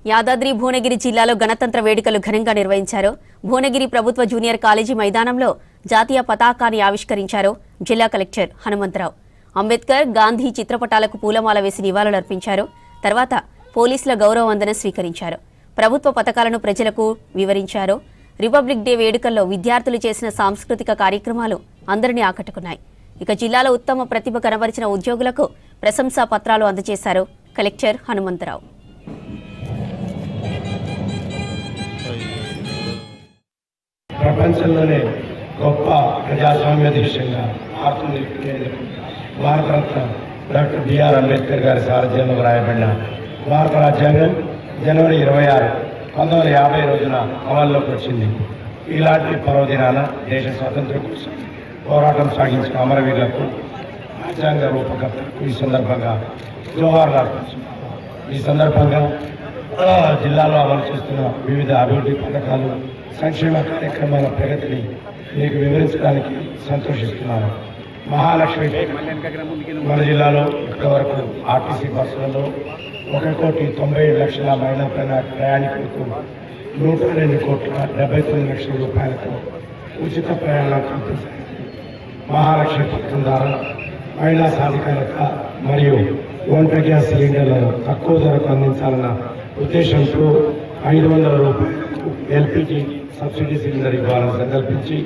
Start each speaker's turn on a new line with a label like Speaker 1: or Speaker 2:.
Speaker 1: యాదాద్రి భువనగిరి జిల్లాలో గణతంత్ర వేడుకలు ఘనంగా నిర్వహించారు. భువనగిరి ప్రభుత్వ జూనియర్ కాలేజీ మైదానంలో జాతీయ పతాకాన్ని ఆవిష్కరించారు జిల్లా కలెక్టర్ హనుమంతరావు. అంబేద్కర్, గాంధీ చిత్రపటాలకు పూలమాల వేసి నివాళులర్పించారు. తర్వాత పోలీసుల గౌరవ వందనం స్వీకరించారు. ప్రభుత్వ పథకాలను ప్రజలకు వివరించారు. రిపబ్లిక్ డే వేడుకల్లో విద్యార్థులు చేసిన సాంస్కృతిక కార్యక్రమాలు అందరినీ ఆకట్టుకున్నాయి. ఇక జిల్లాలో ఉత్తమ ప్రతిభ కనబరిచిన ఉద్యోగులకు ప్రశంసా పత్రాలు అందజేశారు కలెక్టర్ హనుమంతరావు.
Speaker 2: ప్రపంచంలోనే గొప్ప ప్రజాస్వామ్య దేశంగా మారుతుంది భారతరత్న డాక్టర్ బిఆర్ అంబేద్కర్ గారి సారథ్యంలో రాయబడిన భారత రాజ్యాంగం జనవరి 26, 1950 రోజున అమల్లోకి వచ్చింది. ఇలాంటి పర్వదినాన దేశ స్వాతంత్ర్యం కోసం పోరాటం సాగించిన అమరవీరులకు, రాజ్యాంగ రూపకర్తలకు ఈ సందర్భంగా జోహార్లు అర్పిస్తున్నారు. ఈ సందర్భంగా జిల్లాలో అమలు చేస్తున్న వివిధ అభివృద్ధి పథకాలు, సంక్షేమ కార్యక్రమాల ప్రగతిని మీకు వివరించడానికి సంతోషిస్తున్నాను. మహాలక్ష్మి మన జిల్లాలో ఇప్పటివరకు ఆర్టీసీ బస్సులలో 1,90,00,000 మహిళా ప్రయాణికులకు 102,79,00,000 రూపాయలతో ఉచిత ప్రయాణం కల్పించారు. మహాలక్ష్మి పథకం ద్వారా మహిళా సాధికారత మరియు వంట గ్యాస్ సిలిండర్లను తక్కువ ధరకు అందించాలన్న ఉద్దేశంతో 500 రూపాయలకు ఎల్పిజి సబ్సిడీ సిలిండర్ ఇవ్వాలని సంకల్పించి